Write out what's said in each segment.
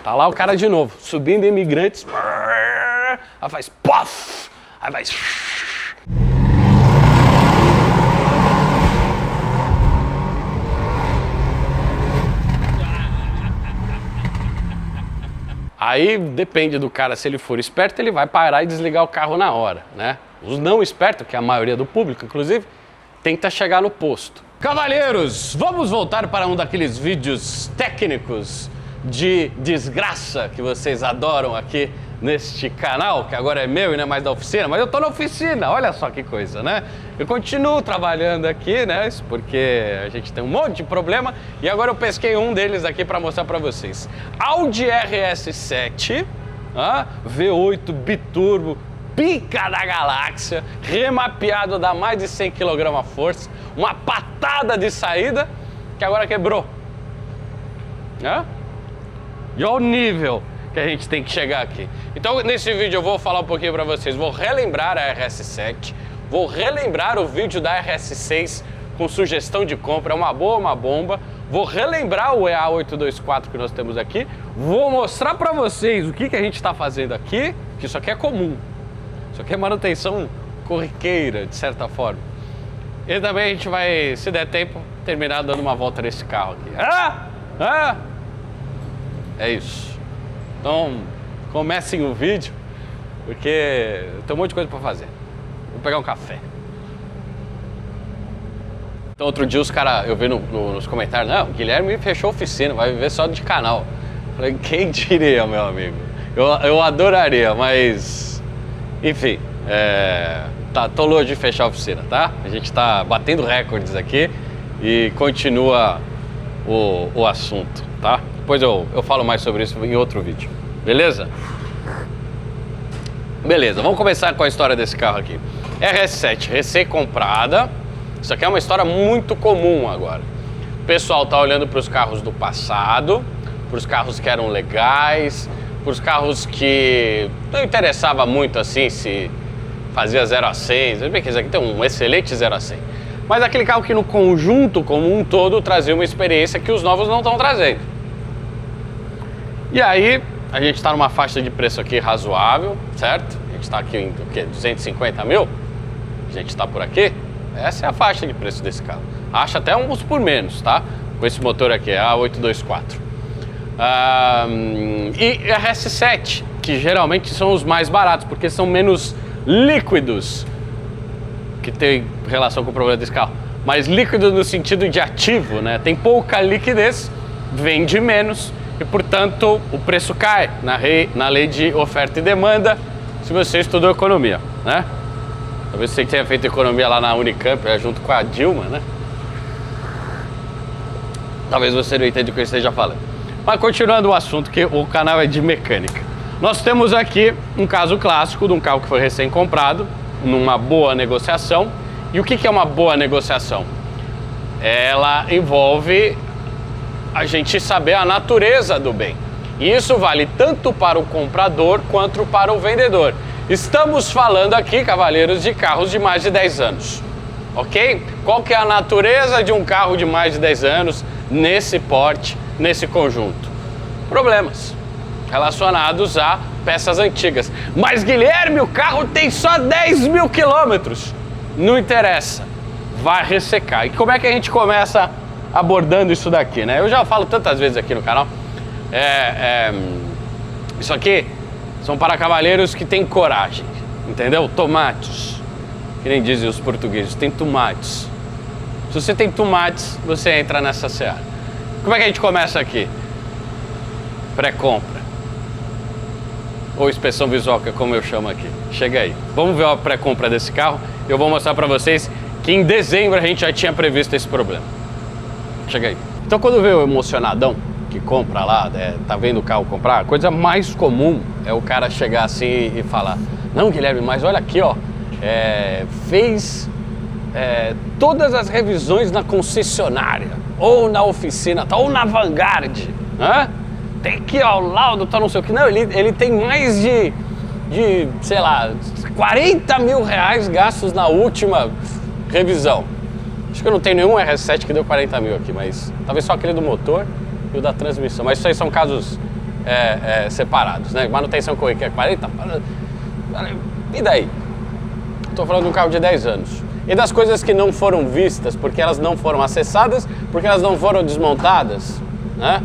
Tá lá o cara de novo, subindo Imigrantes. Aí faz puff, aí faz... Aí depende do cara, se ele for esperto, ele vai parar e desligar o carro na hora, né? Os não espertos, que é a maioria do público, inclusive, tenta chegar no posto. Cavalheiros, vamos voltar para um daqueles vídeos técnicos de desgraça que vocês adoram aqui neste canal, que agora é meu e não é mais da oficina, mas eu tô na oficina, olha só que coisa, né? Eu continuo trabalhando aqui, né? Isso porque a gente tem um monte de problema e agora eu pesquei um deles aqui para mostrar para vocês. Audi RS7, V8 biturbo, pica da galáxia, remapeado, dá mais de 100 kg força, uma patada de saída que agora quebrou. E olha o nível que a gente tem que chegar aqui. Então nesse vídeo eu vou falar um pouquinho para vocês, vou relembrar a RS7, vou relembrar o vídeo da RS6 com sugestão de compra, é uma boa, uma bomba. Vou relembrar o EA824 que nós temos aqui, vou mostrar para vocês o que a gente está fazendo aqui, que isso aqui é comum. Isso aqui é manutenção corriqueira, de certa forma. E também a gente vai, se der tempo, terminar dando uma volta nesse carro aqui. É isso. Então, comecem o vídeo, porque tem um monte de coisa para fazer. Vou pegar um café. Então, outro dia os caras, eu vi nos comentários, não, o Guilherme fechou a oficina, vai viver só de canal. Falei, quem diria, meu amigo? Eu adoraria, mas... Enfim, tô longe de fechar a oficina, tá? A gente tá batendo recordes aqui e continua o assunto, tá? Depois eu falo mais sobre isso em outro vídeo, beleza? Beleza, vamos começar com a história desse carro aqui. RS7, recém-comprada. Isso aqui é uma história muito comum agora. O pessoal tá olhando para os carros do passado, para os carros que eram legais, para os carros que não interessava muito assim se fazia 0 a 100, bem que esse aqui tem um excelente 0 a 100, mas aquele carro que no conjunto como um todo trazia uma experiência que os novos não estão trazendo. E aí a gente está numa faixa de preço aqui razoável, certo? A gente está aqui em o quê? 250 mil? A gente está por aqui? Essa é a faixa de preço desse carro. Acha até uns por menos, tá? Com esse motor aqui, a 824. E RS7, que geralmente são os mais baratos, porque são menos líquidos, que tem relação com o problema desse carro, mas líquido no sentido de ativo, né? Tem pouca liquidez, vende menos e, portanto, o preço cai na lei de oferta e demanda, se você estudou economia, né? Talvez você tenha feito economia lá na Unicamp, junto com a Dilma, né? Talvez você não entenda o que eu esteja falando. Mas continuando o assunto, que o canal é de mecânica. Nós temos aqui um caso clássico de um carro que foi recém-comprado, numa boa negociação. E o que é uma boa negociação? Ela envolve a gente saber a natureza do bem. E isso vale tanto para o comprador quanto para o vendedor. Estamos falando aqui, cavalheiros, de carros de mais de 10 anos. Ok? Qual que é a natureza de um carro de mais de 10 anos nesse porte, nesse conjunto? Problemas relacionados a peças antigas. Mas, Guilherme, o carro tem só 10 mil quilômetros. Não interessa, vai ressecar. E como é que a gente começa abordando isso daqui, né? Eu já falo tantas vezes aqui no canal. Isso aqui são para cavalheiros que têm coragem, entendeu? Tomates, que nem dizem os portugueses, tem tomates. Se você tem tomates, você entra nessa seara. Como é que a gente começa aqui? Pré-compra. Ou inspeção visual, que é como eu chamo aqui. Chega aí. Vamos ver a pré-compra desse carro. Eu vou mostrar para vocês que em dezembro a gente já tinha previsto esse problema. Chega aí. Então quando vê o emocionadão que compra lá, tá vendo o carro comprar, a coisa mais comum é o cara chegar assim e falar: não, Guilherme, mas olha aqui, ó, fez todas as revisões na concessionária, ou na oficina, ou na Vanguard, né? Tem aqui, ó, o laudo, tá não sei o que. Não, ele tem mais de, sei lá, 40 mil reais gastos na última revisão. Acho que eu não tenho nenhum RS7 que deu 40 mil aqui, mas talvez só aquele do motor e o da transmissão. Mas isso aí são casos separados, né? Manutenção corriqueira 40, e daí? Estou falando de um carro de 10 anos. E das coisas que não foram vistas, porque elas não foram acessadas, porque elas não foram desmontadas, né?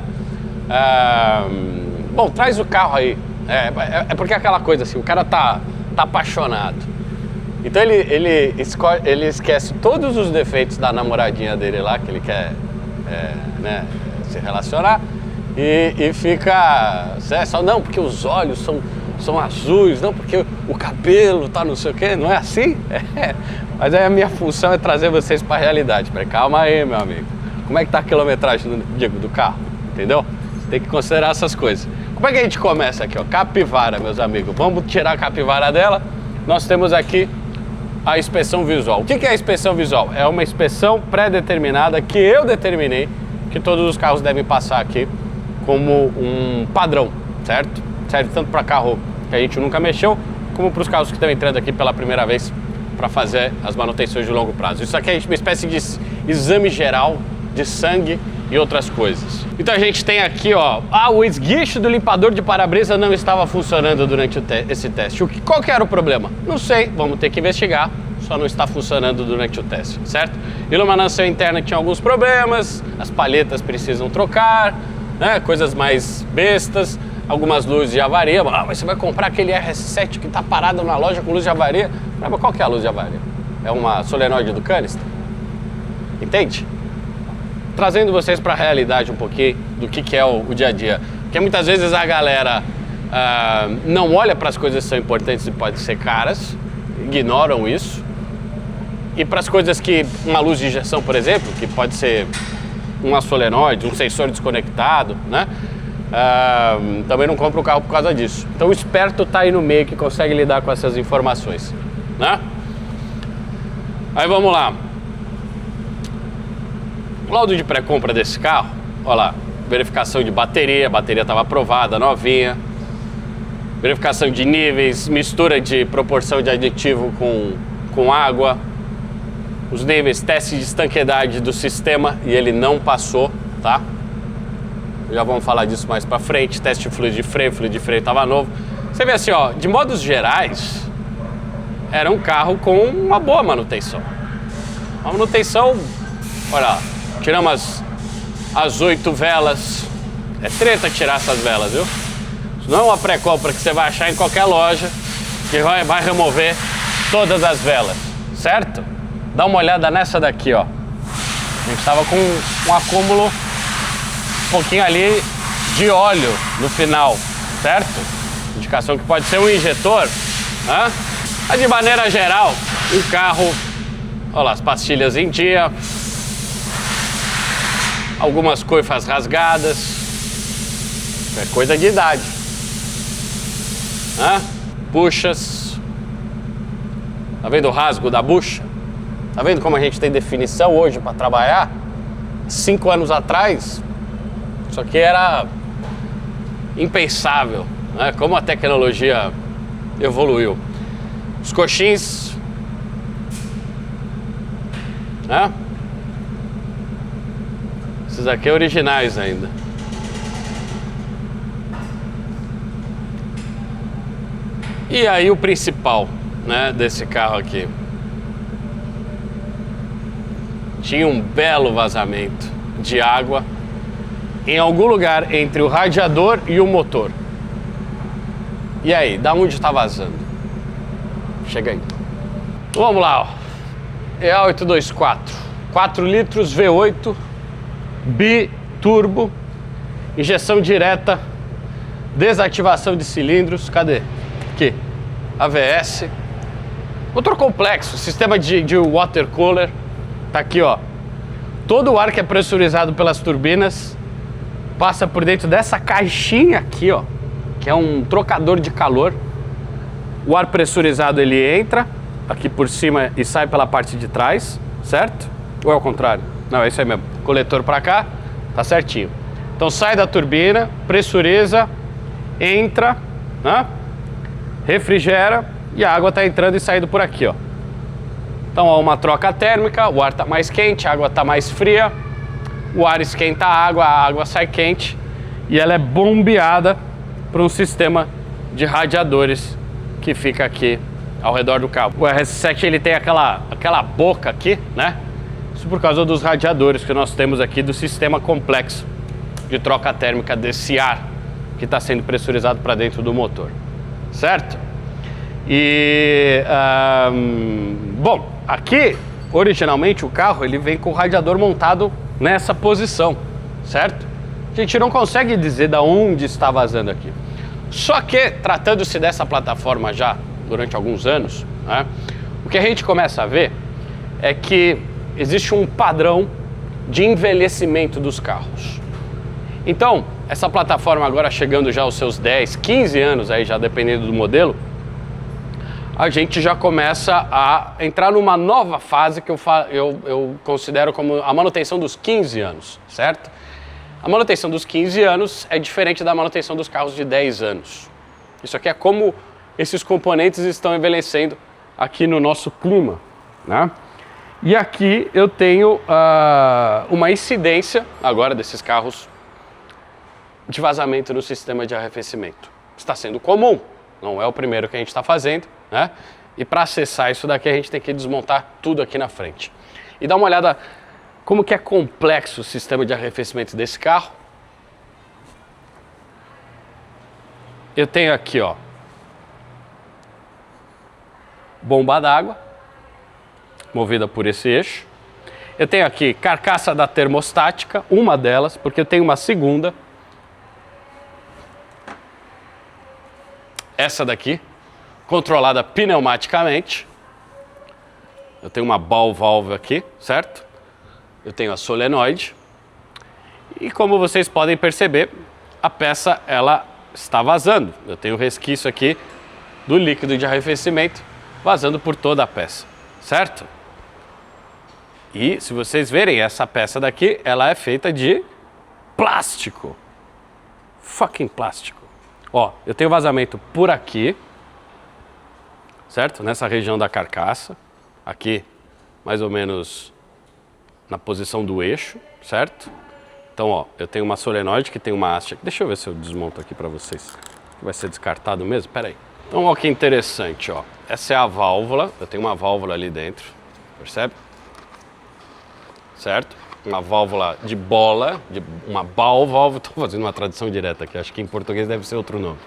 Bom, traz o carro aí. Porque é aquela coisa assim, o cara tá apaixonado. Então ele esquece todos os defeitos da namoradinha dele lá, que ele quer né, se relacionar, e fica só, não, porque os olhos são azuis, não, porque o cabelo tá não sei o quê, não é assim? Mas aí a minha função é trazer vocês para a realidade. Calma aí, meu amigo. Como é que tá a quilometragem do carro? Entendeu? Você tem que considerar essas coisas. Como é que a gente começa aqui, ó? Capivara, meus amigos. Vamos tirar a capivara dela. Nós temos aqui a inspeção visual. O que é a inspeção visual? É uma inspeção pré-determinada que eu determinei que todos os carros devem passar aqui como um padrão, certo? Serve tanto para carro que a gente nunca mexeu, como para os carros que estão entrando aqui pela primeira vez para fazer as manutenções de longo prazo. Isso aqui é uma espécie de exame geral de sangue e outras coisas. Então a gente tem aqui, ó, o esguicho do limpador de para-brisa não estava funcionando durante esse teste. Qual que era o problema? Não sei, vamos ter que investigar. Só não está funcionando durante o teste, certo? Iluminação interna tinha alguns problemas, as palhetas precisam trocar, né? Coisas mais bestas. Algumas luzes de avaria. Mas você vai comprar aquele RS7 que está parado na loja com luz de avaria. Mas qual que é a luz de avaria? É uma solenoide do canister? Entende? Trazendo vocês para a realidade um pouquinho do que é o dia a dia. Porque muitas vezes a galera não olha para as coisas que são importantes e podem ser caras, ignoram isso. E para as coisas que, uma luz de injeção, por exemplo, que pode ser uma solenoide, um sensor desconectado, né? Também não compra o carro por causa disso. Então o esperto está aí no meio que consegue lidar com essas informações, né? Aí vamos lá. O laudo de pré-compra desse carro, olha lá, verificação de bateria, a bateria estava aprovada, novinha. Verificação de níveis, mistura de proporção de aditivo com água. Os níveis, teste de estanqueidade do sistema e ele não passou, tá? Já vamos falar disso mais pra frente. Teste de fluido de freio estava novo. Você vê assim, ó, de modos gerais, era um carro com uma boa manutenção. Uma manutenção, olha lá, tiramos as 8 velas. É treta tirar essas velas, viu? Isso não é uma pré-compra que você vai achar em qualquer loja que vai remover todas as velas, certo? Dá uma olhada nessa daqui, ó. A gente estava com um acúmulo um pouquinho ali de óleo no final, certo? Indicação que pode ser um injetor, né? Mas de maneira geral, o carro, olha lá, as pastilhas em dia, algumas coifas rasgadas, é coisa de idade, né? Buchas, tá vendo o rasgo da bucha? Tá vendo como a gente tem definição hoje para trabalhar? 5 anos atrás, isso aqui era impensável, né? Como a tecnologia evoluiu. Os coxins, né? Esses aqui originais ainda. E aí o principal, né, desse carro aqui. Tinha um belo vazamento de água em algum lugar entre o radiador e o motor. E aí, da onde está vazando? Chega aí. Vamos lá, ó. EA824, 4 litros V8, biturbo, injeção direta, desativação de cilindros. Cadê? Aqui. AVS. Motor complexo, sistema de water cooler. Tá aqui, ó. Todo o ar que é pressurizado pelas turbinas passa por dentro dessa caixinha aqui, ó, que é um trocador de calor. O ar pressurizado ele entra aqui por cima e sai pela parte de trás, certo? Ou é ao contrário? Não, é isso aí mesmo. Coletor para cá, tá certinho. Então sai da turbina, pressuriza, entra, né? Refrigera e a água tá entrando e saindo por aqui, ó. Então, ó, uma troca térmica, o ar está mais quente, a água está mais fria, o ar esquenta a água sai quente e ela é bombeada para um sistema de radiadores que fica aqui ao redor do carro. O RS7 ele tem aquela boca aqui, né? Isso por causa dos radiadores que nós temos aqui do sistema complexo de troca térmica desse ar que está sendo pressurizado para dentro do motor, certo? E, bom, aqui, originalmente, o carro ele vem com o radiador montado nessa posição, certo? A gente não consegue dizer de onde está vazando aqui. Só que, tratando-se dessa plataforma já durante alguns anos, né, o que a gente começa a ver é que existe um padrão de envelhecimento dos carros. Então, essa plataforma agora chegando já aos seus 10, 15 anos, aí já dependendo do modelo, a gente já começa a entrar numa nova fase que eu considero como a manutenção dos 15 anos, certo? A manutenção dos 15 anos é diferente da manutenção dos carros de 10 anos. Isso aqui é como esses componentes estão envelhecendo aqui no nosso clima, né? E aqui eu tenho uma incidência agora desses carros de vazamento no sistema de arrefecimento. Está sendo comum, não é o primeiro que a gente está fazendo, né? E para acessar isso daqui a gente tem que desmontar tudo aqui na frente. E dar uma olhada como que é complexo o sistema de arrefecimento desse carro. Eu tenho aqui, ó, bomba d'água, movida por esse eixo. Eu tenho aqui carcaça da termostática, uma delas, porque eu tenho uma segunda. Essa daqui, controlada pneumaticamente. Eu tenho uma ball valve aqui, certo? Eu tenho a solenoide. E como vocês podem perceber, a peça ela está vazando. Eu tenho resquício aqui do líquido de arrefecimento vazando por toda a peça, certo? E se vocês verem, essa peça daqui, ela é feita de plástico. Fucking plástico. Ó, eu tenho vazamento por aqui, certo? Nessa região da carcaça, aqui mais ou menos na posição do eixo, certo? Então, ó, eu tenho uma solenoide que tem uma haste. Deixa eu ver se eu desmonto aqui para vocês. Vai ser descartado mesmo? Pera aí. Então, ó, que interessante, ó. Essa é a válvula. Eu tenho uma válvula ali dentro, percebe? Certo? Uma válvula de bola, uma ball valve. Estou fazendo uma tradução direta aqui, acho que em português deve ser outro nome.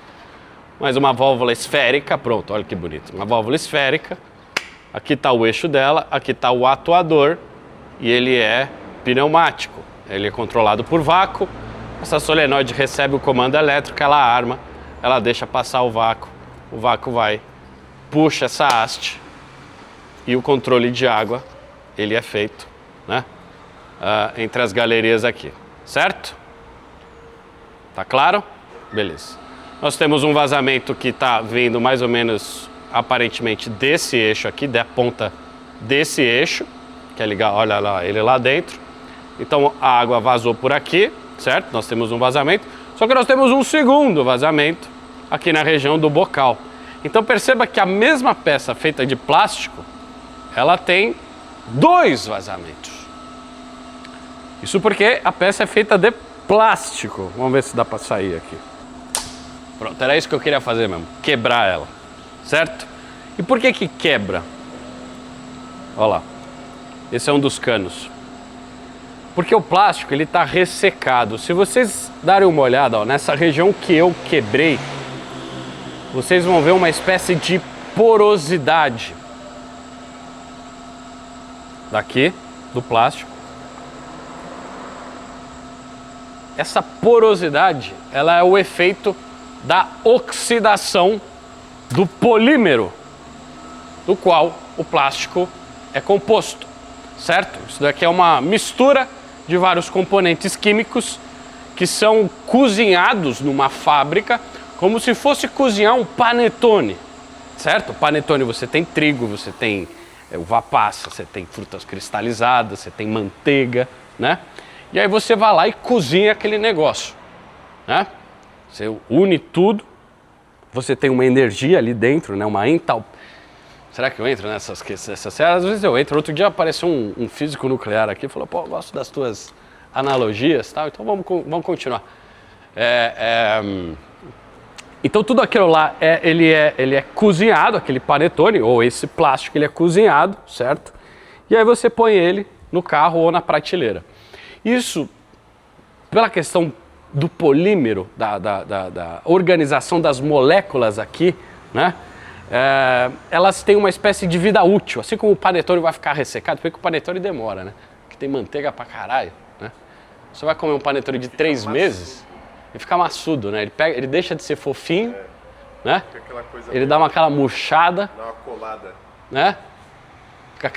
Mas uma válvula esférica, pronto, olha que bonito. Uma válvula esférica. Aqui está o eixo dela, aqui está o atuador e ele é pneumático. Ele é controlado por vácuo. Essa solenoide recebe o comando elétrico, ela arma, ela deixa passar o vácuo vai, puxa essa haste e o controle de água, ele é feito, né? Entre as galerias aqui, certo? Tá claro? Beleza. Nós temos um vazamento que está vindo mais ou menos, aparentemente, desse eixo aqui, da ponta desse eixo, que é ligar, olha lá, ele lá dentro. Então a água vazou por aqui, certo? Nós temos um vazamento, só que nós temos um segundo vazamento aqui na região do bocal. Então perceba que a mesma peça feita de plástico, ela tem dois vazamentos. Isso porque a peça é feita de plástico. Vamos ver se dá para sair aqui. Pronto, era isso que eu queria fazer mesmo, quebrar ela, certo? E por que que quebra? Olha lá, esse é um dos canos. Porque o plástico, ele está ressecado. Se vocês darem uma olhada, ó, nessa região que eu quebrei, vocês vão ver uma espécie de porosidade daqui, do plástico. Essa porosidade, ela é o efeito da oxidação do polímero do qual o plástico é composto, certo? Isso daqui é uma mistura de vários componentes químicos que são cozinhados numa fábrica como se fosse cozinhar um panetone, certo? Panetone você tem trigo, você tem uva passa, você tem frutas cristalizadas, você tem manteiga, né? E aí você vai lá e cozinha aquele negócio, né? Você une tudo, você tem uma energia ali dentro, né? Uma entalpia. Será que eu entro nessas às vezes eu entro. Outro dia apareceu um físico nuclear aqui e falou, pô, eu gosto das tuas analogias, tal. Então vamos continuar. Então tudo aquilo lá, ele é cozinhado, aquele panetone, ou esse plástico, ele é cozinhado, certo? E aí você põe ele no carro ou na prateleira. Isso, pela questão do polímero, da organização das moléculas aqui, né? Elas têm uma espécie de vida útil, assim como o panetone vai ficar ressecado, porque o panetone demora, né? Porque tem manteiga pra caralho, né? Você vai comer um panetone de 3 meses e fica maçudo, né? Ele deixa de ser fofinho, né? Ele dá aquela murchada, dá uma colada, né? Fica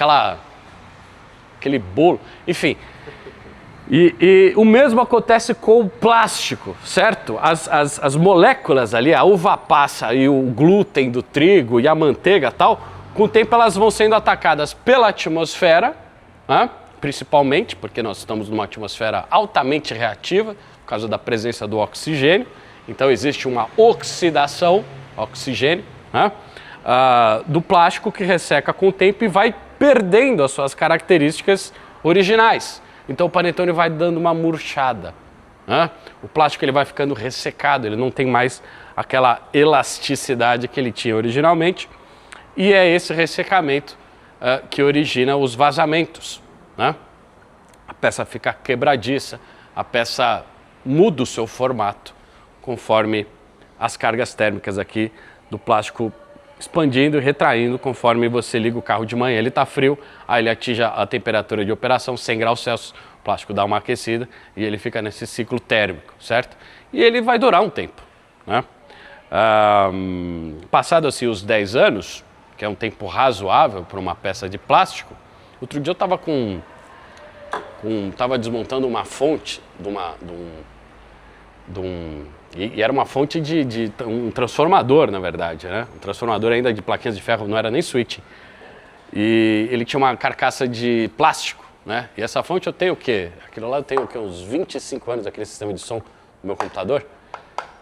aquele bolo, enfim. E o mesmo acontece com o plástico, certo? As moléculas ali, a uva passa e o glúten do trigo e a manteiga e tal, com o tempo elas vão sendo atacadas pela atmosfera, né? Principalmente porque nós estamos numa atmosfera altamente reativa, por causa da presença do oxigênio. Então existe uma oxidação, oxigênio, né? Do plástico que resseca com o tempo e vai perdendo as suas características originais. Então o panetone vai dando uma murchada, né? O plástico ele vai ficando ressecado, ele não tem mais aquela elasticidade que ele tinha originalmente. E é esse ressecamento que origina os vazamentos, né? A peça fica quebradiça, a peça muda o seu formato conforme as cargas térmicas aqui do plástico expandindo e retraindo conforme você liga o carro de manhã. Ele está frio, aí ele atinge a temperatura de operação, 100 graus Celsius, o plástico dá uma aquecida e ele fica nesse ciclo térmico, certo? E ele vai durar um tempo, né? Passado assim os 10 anos, que é um tempo razoável para uma peça de plástico, outro dia eu estava tava desmontando uma fonte e era uma fonte de um transformador, na verdade, né? Um transformador ainda de plaquinhas de ferro, não era nem switch. E ele tinha uma carcaça de plástico, né? E essa fonte eu tenho o quê? Aquilo lá eu tenho o quê? Uns 25 anos daquele sistema de som do meu computador.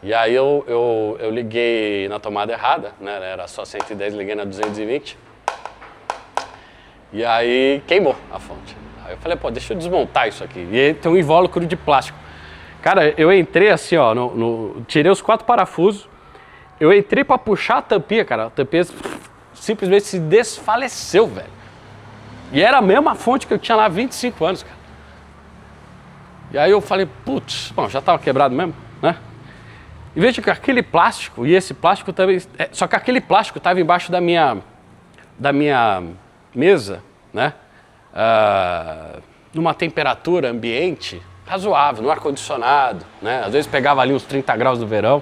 E aí eu liguei na tomada errada, né? Era só 110, liguei na 220. E aí queimou a fonte. Aí eu falei, pô, deixa eu desmontar isso aqui. E aí tem um invólucro de plástico. Cara, eu entrei assim, ó, tirei os 4 parafusos, eu entrei pra puxar a tampinha, cara, a tampinha simplesmente se desfaleceu, velho. E era a mesma fonte que eu tinha lá há 25 anos, cara. E aí eu falei, putz, bom, já tava quebrado mesmo, né? E veja que aquele plástico, e esse plástico também, só que aquele plástico estava embaixo da minha mesa, né? Numa temperatura ambiente razoável, no ar-condicionado, né? Às vezes pegava ali uns 30 graus no verão,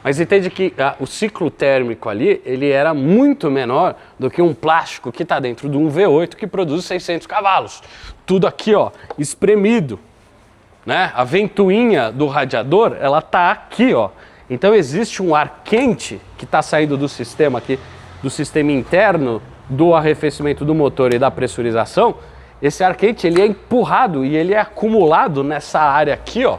mas entende que o ciclo térmico ali, ele era muito menor do que um plástico que está dentro de um V8 que produz 600 cavalos. Tudo aqui, ó, espremido, né? A ventoinha do radiador, ela tá aqui, ó. Então existe um ar quente que está saindo do sistema aqui, do sistema interno do arrefecimento do motor e da pressurização. Esse ar quente, ele é empurrado e ele é acumulado nessa área aqui, ó,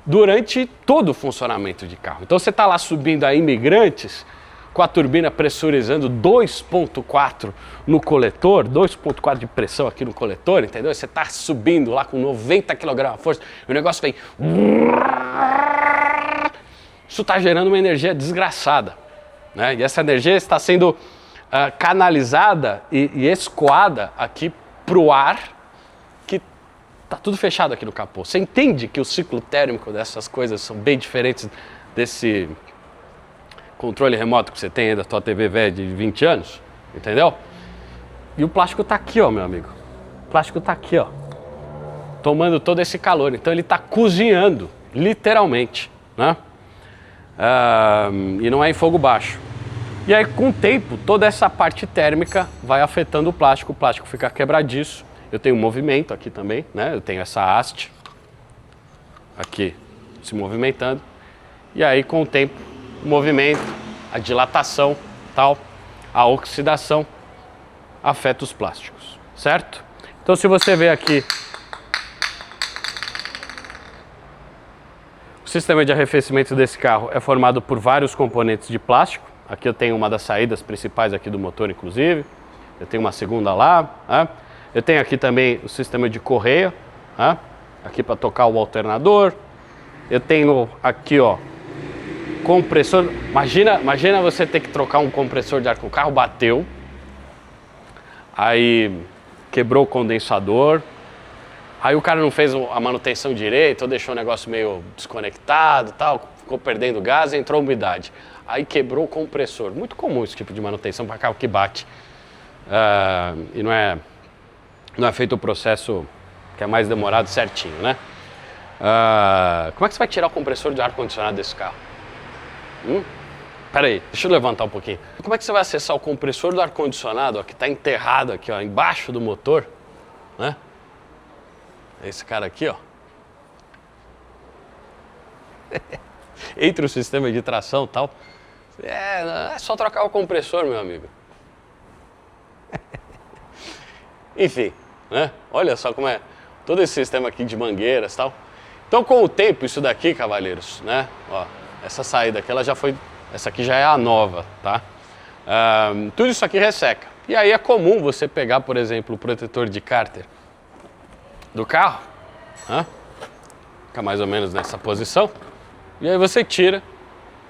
durante todo o funcionamento de carro. Então você está lá subindo a Imigrantes com a turbina pressurizando 2.4 no coletor, 2.4 de pressão aqui no coletor, entendeu? Você está subindo lá com 90 kg de força e o negócio vem... Isso está gerando uma energia desgraçada, né? E essa energia está sendo canalizada e escoada aqui para o ar, que tá tudo fechado aqui no capô. Você entende que o ciclo térmico dessas coisas são bem diferentes desse controle remoto que você tem aí da tua TV velha de 20 anos? Entendeu? E o plástico tá aqui, ó, meu amigo. O plástico tá aqui, ó, tomando todo esse calor. Então ele tá cozinhando, literalmente, né? E não é em fogo baixo. E aí, com o tempo, toda essa parte térmica vai afetando o plástico fica quebradiço. Eu tenho um movimento aqui também, né? Eu tenho essa haste aqui se movimentando. E aí, com o tempo, o movimento, a dilatação, tal, a oxidação afeta os plásticos, certo? Então, se você vê aqui o sistema de arrefecimento desse carro é formado por vários componentes de plástico. Aqui eu tenho uma das saídas principais aqui do motor, inclusive. Eu tenho uma segunda lá. Né? Eu tenho aqui também o sistema de correia, né? Aqui para tocar o alternador. Eu tenho aqui, ó, compressor. Imagina você ter que trocar um compressor de ar com o carro, bateu, aí quebrou o condensador, aí o cara não fez a manutenção direito, ou deixou o negócio meio desconectado, tal, ficou perdendo gás e entrou umidade. Aí quebrou o compressor. Muito comum esse tipo de manutenção para carro que bate. E não é feito o processo que é mais demorado certinho, né? Como é que você vai tirar o compressor de ar-condicionado desse carro? Pera aí, deixa eu levantar um pouquinho. Como é que você vai acessar o compressor do ar-condicionado, que está enterrado aqui, ó, embaixo do motor, né? Esse cara aqui, ó. Entre o sistema de tração e tal. É só trocar o compressor, meu amigo. Enfim, né? Olha só como é todo esse sistema aqui de mangueiras e tal. Então, com o tempo, isso daqui, cavalheiros, né? Ó, essa saída aqui, ela já foi... Essa aqui já é a nova, tá? Tudo isso aqui resseca. E aí é comum você pegar, por exemplo, o protetor de cárter do carro, né? Fica mais ou menos nessa posição. E aí você tira,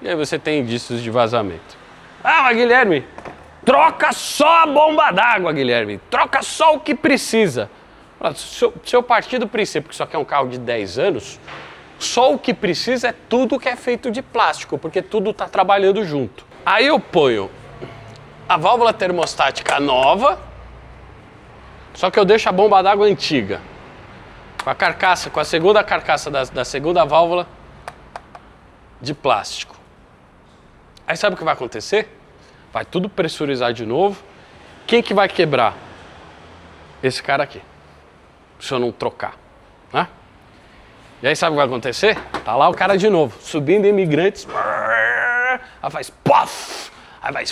e aí você tem indícios de vazamento. Mas Guilherme, troca só a bomba d'água, Guilherme. Troca só o que precisa. Se eu partir do princípio que isso aqui é um carro de 10 anos, só o que precisa é tudo que é feito de plástico, porque tudo está trabalhando junto. Aí eu ponho a válvula termostática nova, só que eu deixo a bomba d'água antiga. Com a carcaça, com a segunda carcaça da segunda válvula de plástico. Aí sabe o que vai acontecer? Vai tudo pressurizar de novo. Quem que vai quebrar? Esse cara aqui. Se eu não trocar, né? E aí sabe o que vai acontecer? Tá lá o cara de novo, subindo imigrantes. Aí faz puff, aí vai...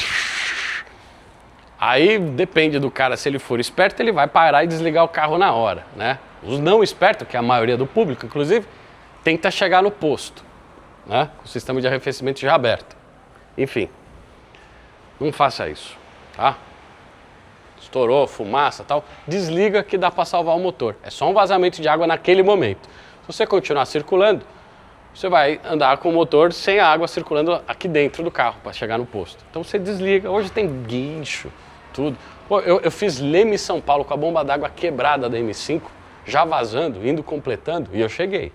Aí depende do cara, se ele for esperto, ele vai parar e desligar o carro na hora, né? Os não espertos, que é a maioria do público, inclusive, tenta chegar no posto, né? Com o sistema de arrefecimento já aberto. Enfim, não faça isso, tá? Estourou, fumaça e tal, desliga que dá para salvar o motor. É só um vazamento de água naquele momento. Se você continuar circulando, você vai andar com o motor sem a água circulando aqui dentro do carro para chegar no posto. Então você desliga. Hoje tem guincho, tudo. Pô, eu fiz Leme São Paulo com a bomba d'água quebrada da M5, já vazando, indo completando, e eu cheguei.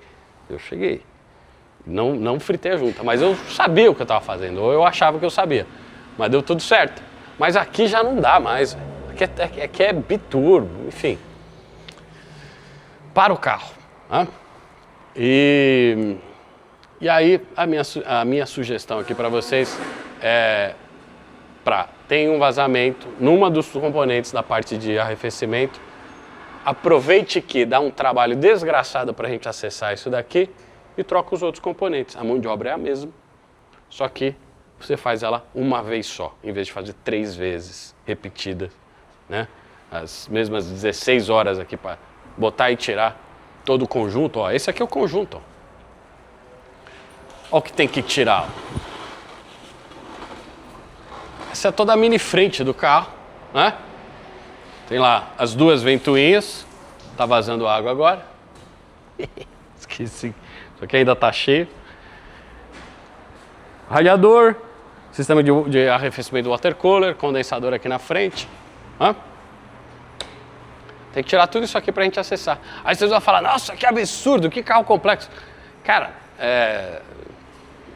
Não fritei a junta, mas eu sabia o que eu estava fazendo, ou eu achava que eu sabia. Mas deu tudo certo. Mas aqui já não dá mais, velho. Aqui é biturbo, enfim. Para o carro. Né? E aí a minha sugestão aqui para vocês é tem um vazamento numa dos componentes da parte de arrefecimento. Aproveite que dá um trabalho desgraçado para a gente acessar isso daqui e troca os outros componentes. A mão de obra é a mesma, só que você faz ela uma vez só, em vez de fazer 3 vezes repetidas, né? As mesmas 16 horas aqui para botar e tirar todo o conjunto. Ó, esse aqui é o conjunto. Ó o que tem que tirar. Essa é toda a mini frente do carro, né? Tem lá as 2 ventoinhas. Tá vazando água agora. Esqueci. Isso aqui ainda tá cheio. Radiador. Sistema de arrefecimento do water cooler. Condensador aqui na frente. Hã? Tem que tirar tudo isso aqui pra gente acessar. Aí vocês vão falar, nossa, que absurdo, que carro complexo. Cara,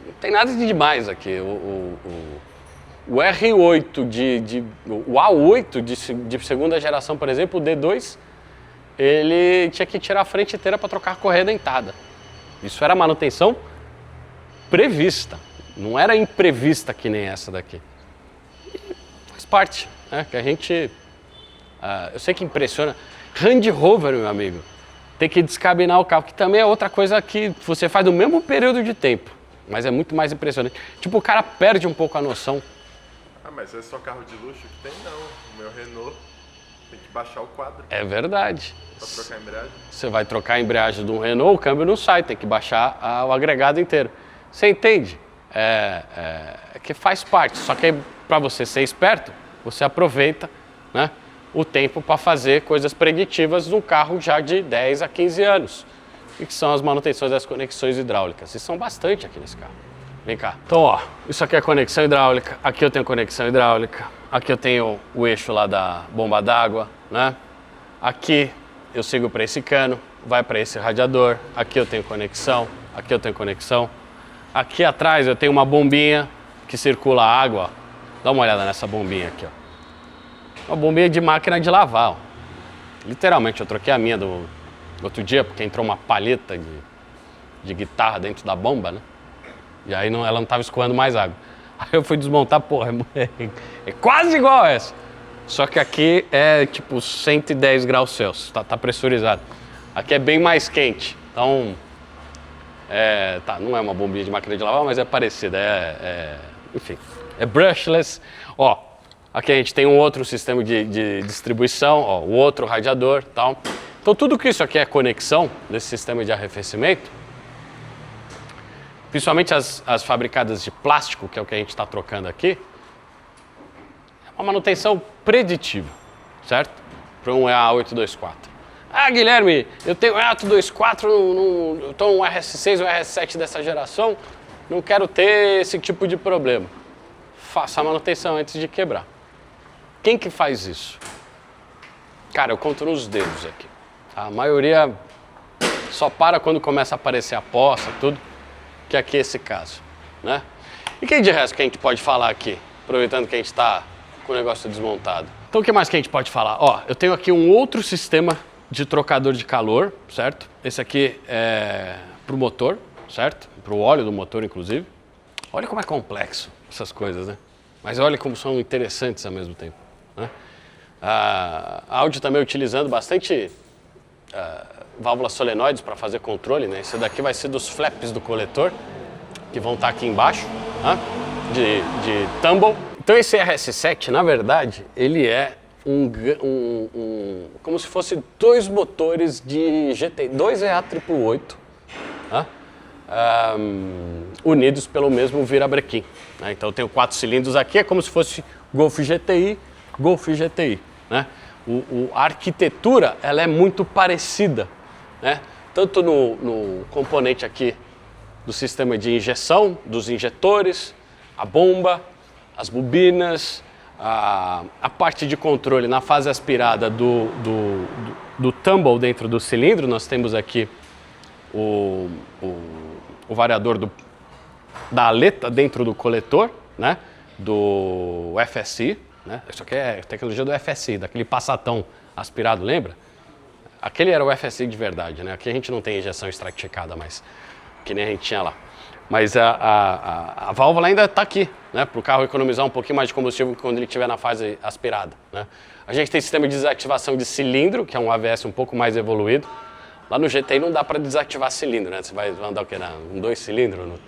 não tem nada de demais aqui. O R8, o A8 de segunda geração, por exemplo, o D2, ele tinha que tirar a frente inteira para trocar a correia dentada. Isso era manutenção prevista, não era imprevista que nem essa daqui. E faz parte, né? Que a gente... eu sei que impressiona. Range Rover, meu amigo, tem que descabinar o carro, que também é outra coisa que você faz no mesmo período de tempo, mas é muito mais impressionante. Tipo, o cara perde um pouco a noção. Mas é só carro de luxo que tem? Não. O meu Renault tem que baixar o quadro. É verdade. Pra trocar a embreagem. Você vai trocar a embreagem de um Renault, o câmbio não sai, tem que baixar o agregado inteiro. Você entende? É que faz parte, só que para você ser esperto, você aproveita, né, o tempo para fazer coisas preditivas num carro já de 10 a 15 anos, e que são as manutenções das conexões hidráulicas. E são bastante aqui nesse carro. Vem cá. Então, ó, isso aqui é conexão hidráulica, aqui eu tenho conexão hidráulica, aqui eu tenho o eixo lá da bomba d'água, né? Aqui eu sigo para esse cano, vai para esse radiador, aqui eu tenho conexão, aqui eu tenho conexão. Aqui atrás eu tenho uma bombinha que circula água, ó. Dá uma olhada nessa bombinha aqui, ó. Uma bombinha de máquina de lavar, ó. Literalmente, eu troquei a minha do outro dia, porque entrou uma palheta de guitarra dentro da bomba, né? E aí ela não estava escoando mais água. Aí eu fui desmontar, porra, é quase igual essa. Só que aqui é tipo 110 graus Celsius, tá pressurizado. Aqui é bem mais quente, então... não é uma bombinha de máquina de lavar, mas é parecida, enfim, é brushless. Ó, aqui a gente tem um outro sistema de distribuição, ó, o outro radiador e tal. Então tudo que isso aqui é conexão desse sistema de arrefecimento, principalmente as fabricadas de plástico, que é o que a gente está trocando aqui, é uma manutenção preditiva, certo? Para um EA824. Ah, Guilherme, eu tenho EA824, eu estou um RS6 ou RS7 dessa geração, não quero ter esse tipo de problema. Faça a manutenção antes de quebrar. Quem que faz isso? Cara, eu conto nos dedos aqui. A maioria só para quando começa a aparecer a poça, tudo, que aqui é esse caso, né? E quem de resto que a gente pode falar aqui, aproveitando que a gente está com o negócio desmontado? Então o que mais que a gente pode falar? Ó, eu tenho aqui um outro sistema de trocador de calor, certo? Esse aqui é para o motor, certo? Para o óleo do motor, inclusive. Olha como é complexo essas coisas, né? Mas olha como são interessantes ao mesmo tempo, né? A Audi também utilizando bastante válvulas solenoides para fazer controle, né? Esse daqui vai ser dos flaps do coletor, que vão estar aqui embaixo, né? de tumble. Então esse RS7, na verdade, ele é como se fosse dois motores de GTI, dois EA888, né? Unidos pelo mesmo virabrequim, né? Então eu tenho 4 cilindros aqui, é como se fosse Golf GTI, né? A arquitetura ela é muito parecida, né? Tanto no componente aqui do sistema de injeção, dos injetores, a bomba, as bobinas, a parte de controle na fase aspirada do tumble dentro do cilindro. Nós temos aqui o variador da aleta dentro do coletor, né? Do FSI, né? Isso aqui é tecnologia do FSI, daquele passatão aspirado, lembra? Aquele era o FSI de verdade, né? Aqui a gente não tem injeção estratificada, mas que nem a gente tinha lá. Mas a válvula ainda está aqui, né? Para o carro economizar um pouquinho mais de combustível quando ele estiver na fase aspirada, né? A gente tem sistema de desativação de cilindro, que é um AVS um pouco mais evoluído. Lá no GTI não dá para desativar cilindro, né? Você vai andar o quê? Um 2 cilindros?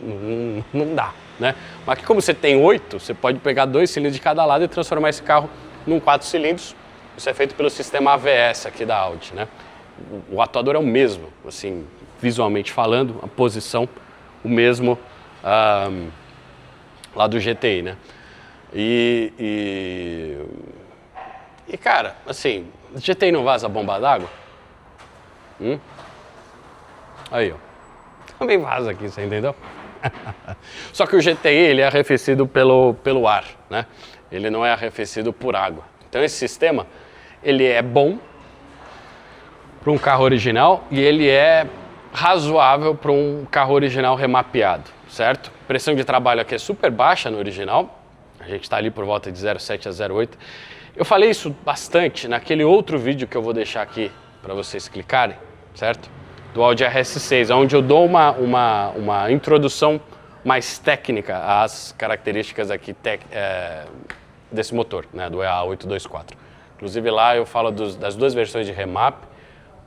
Não dá, né? Mas aqui como você tem 8, você pode pegar 2 cilindros de cada lado e transformar esse carro num 4 cilindros. Isso é feito pelo sistema AVS aqui da Audi, né? O atuador é o mesmo, assim, visualmente falando, a posição, o mesmo lá do GTI, né? E cara, assim, o GTI não vaza bomba d'água? Aí, ó. Também vaza aqui, você entendeu? Só que o GTI, ele é arrefecido pelo ar, né? Ele não é arrefecido por água. Então esse sistema, ele é bom para um carro original e ele é razoável para um carro original remapeado, certo? Pressão de trabalho aqui é super baixa no original. A gente está ali por volta de 0,7 a 0,8. Eu falei isso bastante naquele outro vídeo que eu vou deixar aqui para vocês clicarem, certo? Do Audi RS6, onde eu dou uma introdução mais técnica às características aqui desse motor, né, do EA824. Inclusive lá eu falo das duas versões de remap,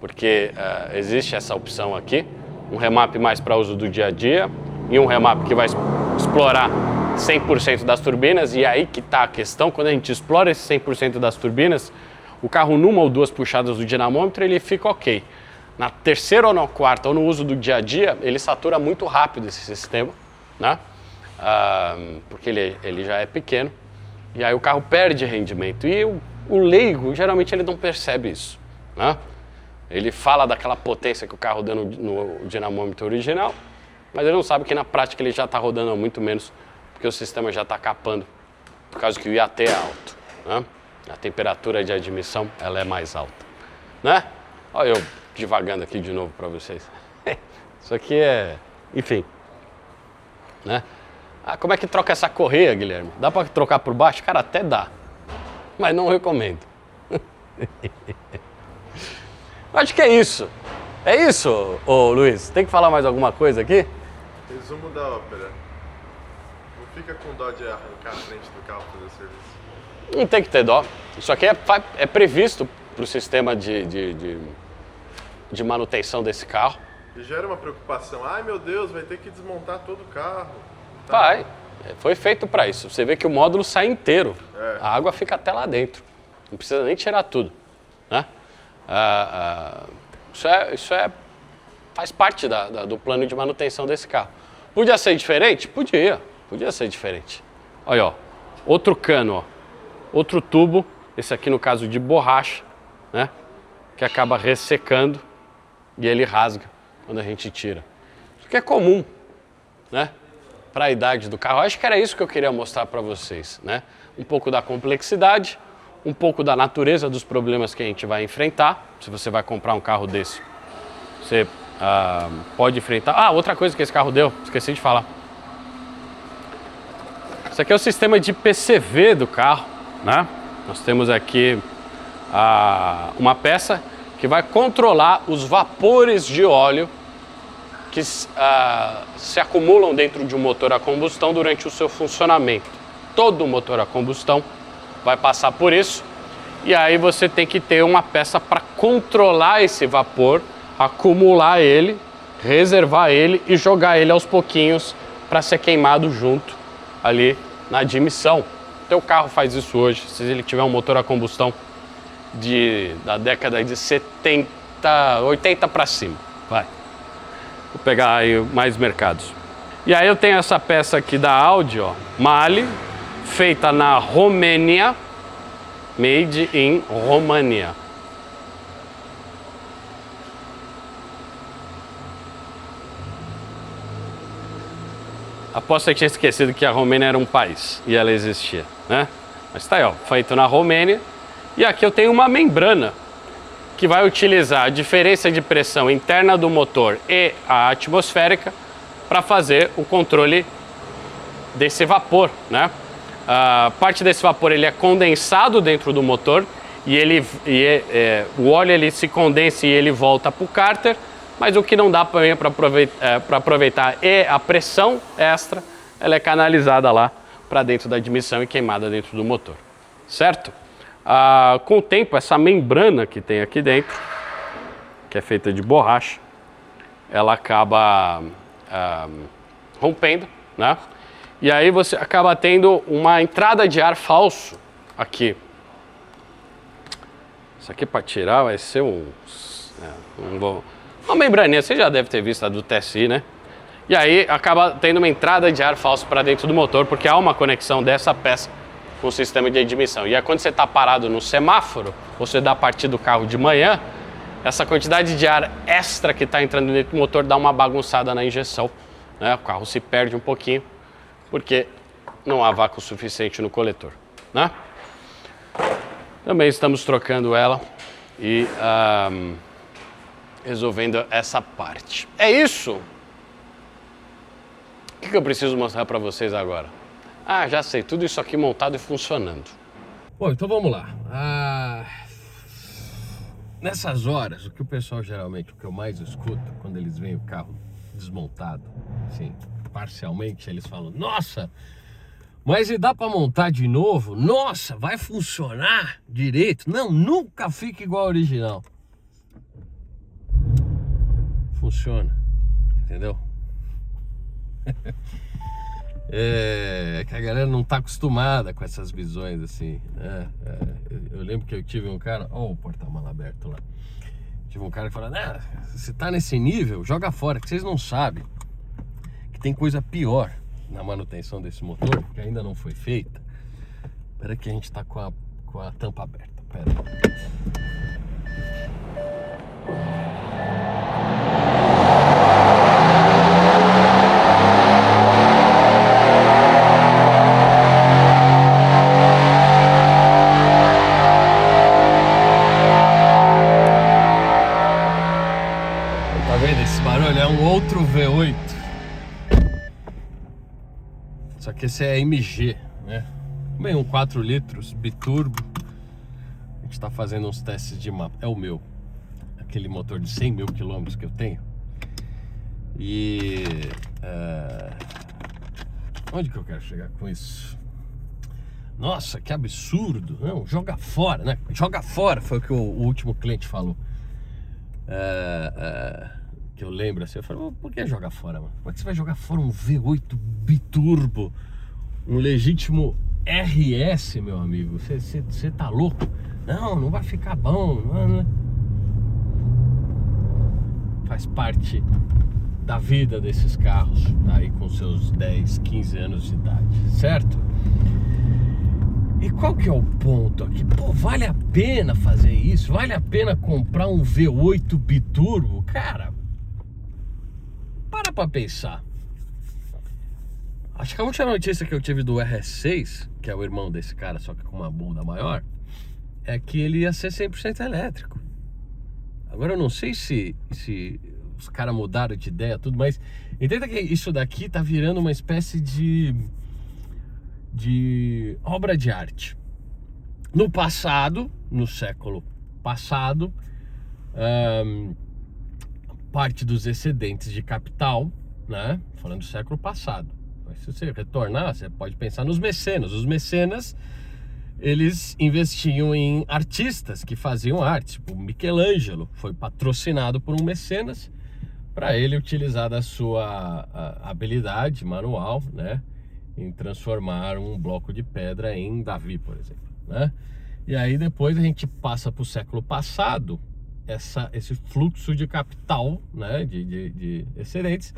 porque existe essa opção aqui, um remap mais para uso do dia a dia e um remap que vai explorar 100% das turbinas. E aí que está a questão, quando a gente explora esse 100% das turbinas, o carro numa ou duas puxadas do dinamômetro ele fica ok. Na terceira ou na quarta, ou no uso do dia a dia, ele satura muito rápido esse sistema, né? Porque ele já é pequeno, e aí o carro perde rendimento. E o leigo, geralmente, ele não percebe isso, né? Ele fala daquela potência que o carro deu no dinamômetro original, Mas ele não sabe que na prática ele já está rodando a muito menos, porque o sistema já está capando, por causa que o IAT é alto, né? A temperatura de admissão ela é mais alta, né? Olha eu divagando aqui de novo para vocês. Isso aqui é, enfim, né? Ah, como é que troca essa correia, Guilherme? Dá para trocar por baixo? Cara, até dá, mas não recomendo. Acho que é isso. É isso, ô Luiz? Tem que falar mais alguma coisa aqui? Resumo da ópera. Não fica com dó de arrancar a frente do carro para fazer serviço. Não tem que ter dó. Isso aqui é previsto para o sistema de manutenção desse carro. E gera uma preocupação. Ai meu Deus, vai ter que desmontar todo o carro. Tá. Vai. Foi feito para isso. Você vê que o módulo sai inteiro. É. A água fica até lá dentro. Não precisa nem tirar tudo, né? Isso faz parte do plano de manutenção desse carro. Podia ser diferente? Podia ser diferente. Olha, ó, outro cano, ó, outro tubo, esse aqui no caso de borracha, né? Que acaba ressecando e ele rasga quando a gente tira. Isso que é comum, né? Para a idade do carro. Acho que era isso que eu queria mostrar para vocês, né? Um pouco da complexidade, um pouco da natureza dos problemas que a gente vai enfrentar. Se você vai comprar um carro desse, você pode enfrentar. Ah, outra coisa que esse carro deu, esqueci de falar. Isso aqui é o sistema de PCV do carro, né? Nós temos aqui uma peça que vai controlar os vapores de óleo que se acumulam dentro de um motor a combustão durante o seu funcionamento. Todo motor a combustão vai passar por isso, e aí você tem que ter uma peça para controlar esse vapor, acumular ele, reservar ele e jogar ele aos pouquinhos para ser queimado junto ali na admissão. Teu carro faz isso hoje, se ele tiver um motor a combustão da década de 70, 80 para cima, vai. Vou pegar aí mais mercados. E aí eu tenho essa peça aqui da Audi, ó, Mali, feita na Romênia, made in România. Aposto que tinha esquecido que a Romênia era um país e ela existia, né? Mas tá aí, ó, feito na Romênia. E aqui eu tenho uma membrana que vai utilizar a diferença de pressão interna do motor e a atmosférica para fazer o controle desse vapor, né? Parte desse vapor ele é condensado dentro do motor e o óleo ele se condensa e ele volta para o cárter, mas o que não dá para aproveitar é a pressão extra, ela é canalizada lá para dentro da admissão e queimada dentro do motor, certo? Com o tempo, essa membrana que tem aqui dentro, que é feita de borracha, ela acaba rompendo, né? E aí você acaba tendo uma entrada de ar falso aqui. Isso aqui para tirar vai ser uma membraninha, você já deve ter visto a do TSI, né? E aí acaba tendo uma entrada de ar falso para dentro do motor, porque há uma conexão dessa peça com o sistema de admissão. E aí quando você está parado no semáforo, ou você dá a partir do carro de manhã, essa quantidade de ar extra que está entrando dentro do motor dá uma bagunçada na injeção, né? O carro se perde um pouquinho, porque não há vácuo suficiente no coletor, né? Também estamos trocando ela e resolvendo essa parte. É isso! O que eu preciso mostrar para vocês agora? Ah, já sei, tudo isso aqui montado e funcionando. Bom, então vamos lá. Nessas horas, o que o pessoal geralmente, o que eu mais escuto, quando eles veem o carro desmontado, assim, parcialmente, eles falam, nossa, mas e dá para montar de novo? Nossa, vai funcionar direito? Não, nunca fica igual ao original. Funciona, entendeu? Que a galera não tá acostumada com essas visões assim, né? Eu lembro que eu tive um cara, ó, o porta-mala aberto lá. Tive um cara que falou, você tá nesse nível, joga fora, que vocês não sabem que tem coisa pior na manutenção desse motor, que ainda não foi feita. Espera que a gente tá com a tampa aberta, pera. Só que esse é MG, né? Bem, um 4 litros, biturbo. A gente tá fazendo uns testes de mapa. É o meu. Aquele motor de 100 mil quilômetros que eu tenho. E... onde que eu quero chegar com isso? Nossa, que absurdo. Não, joga fora, né? Joga fora, foi o que o último cliente falou. Que eu lembro assim, eu falei, por que jogar fora, mano? Como é que você vai jogar fora um V8 biturbo? Um legítimo RS, meu amigo? Você tá louco? Não vai ficar bom. Não. Faz parte da vida desses carros, aí com seus 10, 15 anos de idade, certo? E qual que é o ponto aqui? Pô, vale a pena fazer isso? Vale a pena comprar um V8 biturbo? Cara, pra pensar. Acho que a última notícia que eu tive do RS6, que é o irmão desse cara, só que com uma bunda maior, é que ele ia ser 100% elétrico. Agora eu não sei se os caras mudaram de ideia, tudo, mas entenda que isso daqui tá virando uma espécie de obra de arte. No passado, no século passado, parte dos excedentes de capital, né? Falando do século passado. Mas se você retornar, você pode pensar nos mecenas. Os mecenas, eles investiam em artistas que faziam arte. Tipo, Michelangelo foi patrocinado por um mecenas para ele utilizar da sua habilidade manual, né? Em transformar um bloco de pedra em Davi, por exemplo, né? E aí depois a gente passa para o século passado, esse fluxo de capital, né, de excedentes,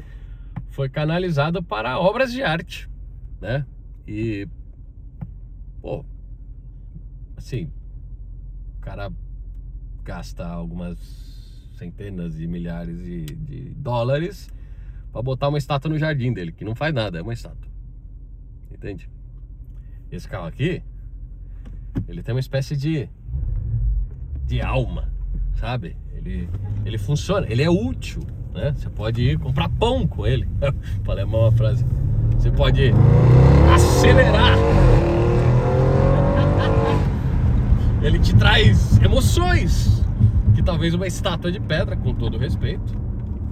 foi canalizado para obras de arte, né? E, pô, assim, o cara gasta algumas centenas de milhares de dólares para botar uma estátua no jardim dele, que não faz nada, é uma estátua. Entende? Esse carro aqui, ele tem uma espécie de alma, sabe? Ele funciona, ele é útil, né? Você pode ir comprar pão com ele. Falei uma frase. Você pode acelerar. Ele te traz emoções que talvez uma estátua de pedra, com todo respeito,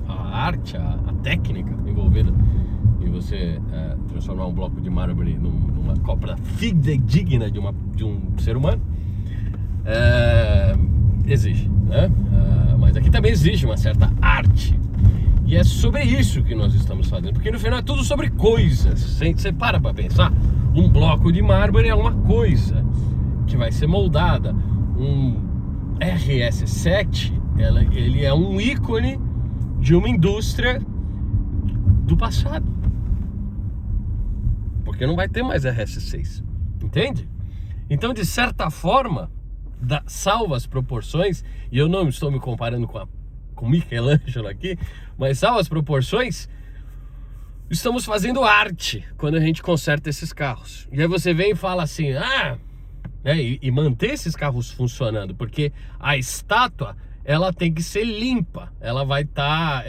a arte, a técnica envolvida em você transformar um bloco de mármore numa cópia fidedigna de um ser humano, exige, né? Mas aqui também exige uma certa arte. E é sobre isso que nós estamos fazendo, porque no final é tudo sobre coisas. Você para pensar, um bloco de mármore é uma coisa que vai ser moldada. Um RS7, ele é um ícone de uma indústria do passado, porque não vai ter mais RS6, entende? Então, de certa forma, salva as proporções, e eu não estou me comparando com Michelangelo aqui, mas salva as proporções, estamos fazendo arte quando a gente conserta esses carros. E aí você vem e fala assim, e manter esses carros funcionando, porque a estátua, ela tem que ser limpa, ela vai estar,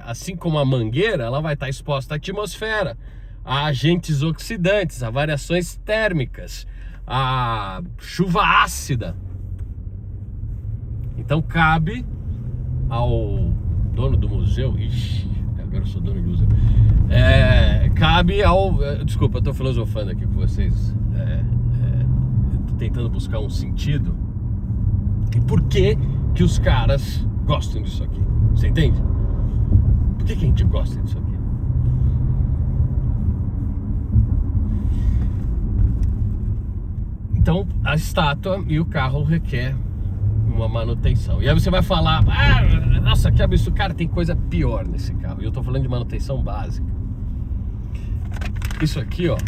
assim como a mangueira, ela vai estar exposta à atmosfera, a agentes oxidantes, a variações térmicas, a chuva ácida. Então cabe ao dono do museu, agora eu sou dono do museu, cabe ao, desculpa, eu tô filosofando aqui com vocês, tô tentando buscar um sentido, e por que os caras gostam disso aqui, você entende? Por que a gente gosta disso aqui? Então a estátua e o carro requer uma manutenção. E aí você vai falar, nossa, que absurdo, cara, tem coisa pior nesse carro. E eu tô falando de manutenção básica. Isso aqui, ó,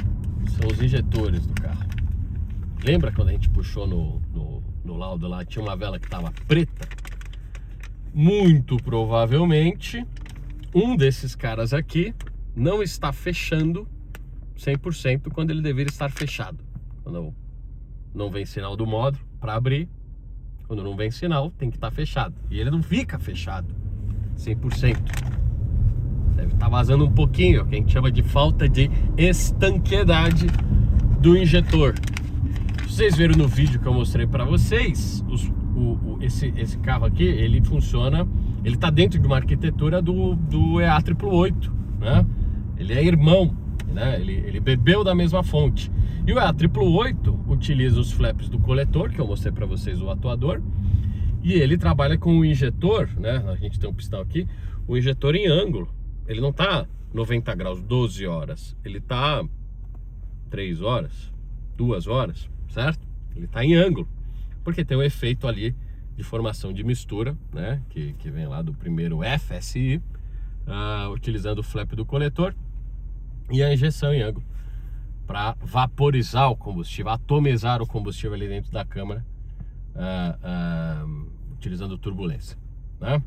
são os injetores do carro. Lembra quando a gente puxou no laudo lá, tinha uma vela que tava preta? Muito provavelmente um desses caras aqui não está fechando 100% quando ele deveria estar fechado. Quando não vem sinal do módulo para abrir, quando não vem sinal, tem que estar fechado. E ele não fica fechado 100%. Deve estar vazando um pouquinho, que a gente chama de falta de estanqueidade do injetor. Vocês viram no vídeo que eu mostrei para vocês, esse carro aqui, ele funciona, ele está dentro de uma arquitetura do EA888, né? Ele é irmão, né? Ele bebeu da mesma fonte. E o EA888 utiliza os flaps do coletor, que eu mostrei para vocês, o atuador, e ele trabalha com o injetor, né? A gente tem um pistão aqui, o injetor em ângulo. Ele não está 90 graus, 12 horas, ele está 3 horas, 2 horas, certo? Ele está em ângulo, porque tem um efeito ali de formação de mistura, né? Que vem lá do primeiro FSI, utilizando o flap do coletor e a injeção em ângulo para vaporizar o combustível, atomizar o combustível ali dentro da câmara, utilizando turbulência, né?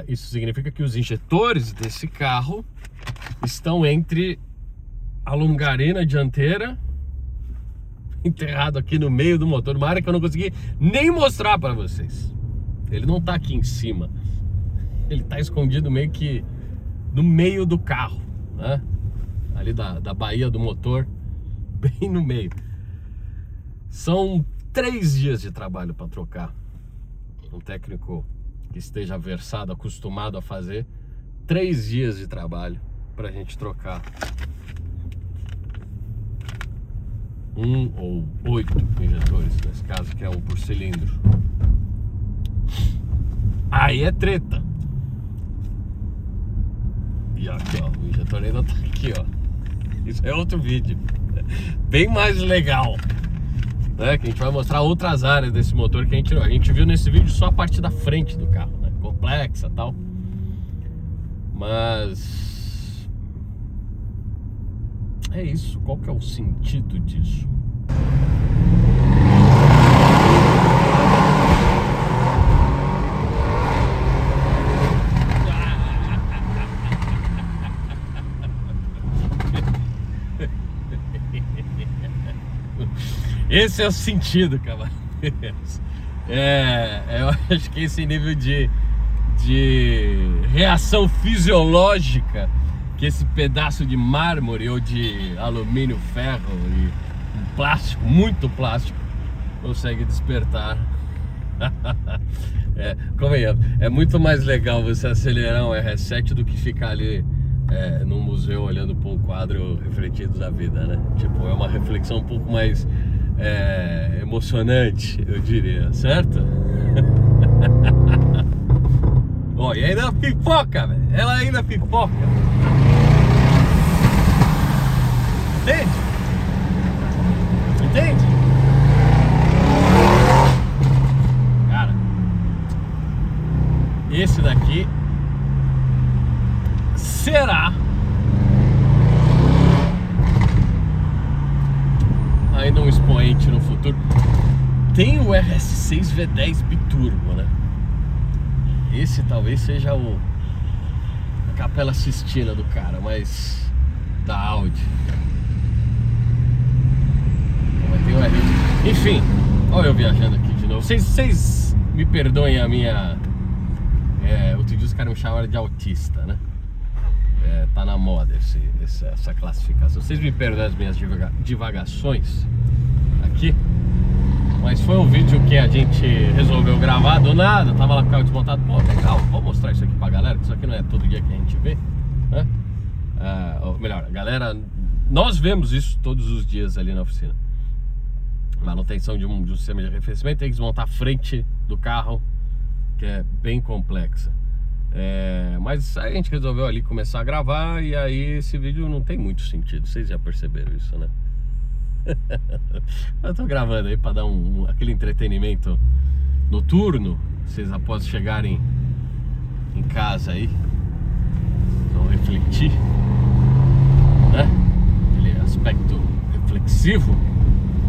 Isso significa que os injetores desse carro estão entre a longarina dianteira, enterrado aqui no meio do motor, uma área que eu não consegui nem mostrar para vocês. Ele não tá aqui em cima, ele tá escondido meio que no meio do carro, né? Ali da baía do motor, bem no meio. São 3 dias de trabalho para trocar. Um técnico que esteja versado, acostumado a fazer, 3 dias de trabalho para a gente trocar 1 ou 8 injetores, nesse caso, que é um por cilindro. Aí é treta. E aqui, ó, o injetor ainda tá aqui, ó. Isso é outro vídeo, bem mais legal, né? Que a gente vai mostrar outras áreas desse motor que a gente viu nesse vídeo só a parte da frente do carro, né? Complexa e tal. Mas é isso. Qual que é o sentido disso? Esse é o sentido, cavaleiros. Eu acho que esse nível de reação fisiológica que esse pedaço de mármore ou de alumínio, ferro e plástico, muito plástico, consegue despertar. É muito mais legal você acelerar um RS7 do que ficar ali num museu olhando para um quadro refletido da vida, né? Tipo, é uma reflexão um pouco mais emocionante, eu diria, certo? Ó, e ainda pipoca, velho. Ela ainda pipoca. Entende? Entende? Cara, esse daqui será ainda um expoente no futuro. Tem o RS6 V10 biturbo, né? Esse talvez seja a Capela Sistina do cara, mas da Audi. Mas tem o RS. Enfim, olha eu viajando aqui de novo. Vocês me perdoem a minha... outro dia os caras me chamaram de autista, né? Tá na moda essa classificação. Vocês me perdoem as minhas divagações aqui, mas foi um vídeo que a gente resolveu gravar do nada. Tava lá com o carro desmontado. Pô, legal, vou mostrar isso aqui pra galera, que isso aqui não é todo dia que a gente vê, né? Ou melhor, a galera, nós vemos isso todos os dias ali na oficina. Manutenção de um sistema de arrefecimento, tem que desmontar a frente do carro, que é bem complexa. Mas a gente resolveu ali começar a gravar, e aí esse vídeo não tem muito sentido. Vocês já perceberam isso, né? Eu tô gravando aí pra dar aquele entretenimento noturno. Vocês, após chegarem em casa aí, vão refletir, né? Aquele aspecto reflexivo,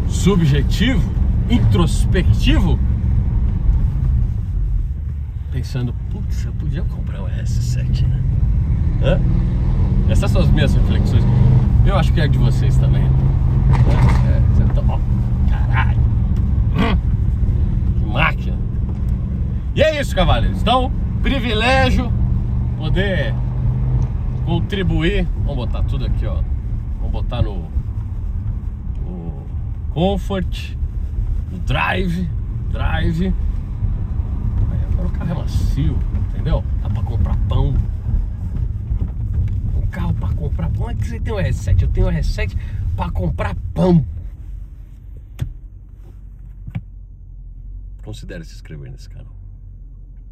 subjetivo, introspectivo, pensando, putz, eu podia comprar um RS7, né? Essas são as minhas reflexões. Eu acho que é de vocês também. Caralho, que máquina. E é isso, cavaleiros. Então, privilégio poder contribuir. Vamos botar tudo aqui, ó. Vamos botar no Comfort, no Drive. Aí agora o carro é macio, entendeu? Dá pra comprar pão. Um carro pra comprar pão. É que você tem um R7, eu tenho um R7 pra comprar pão. Considere se inscrever nesse canal.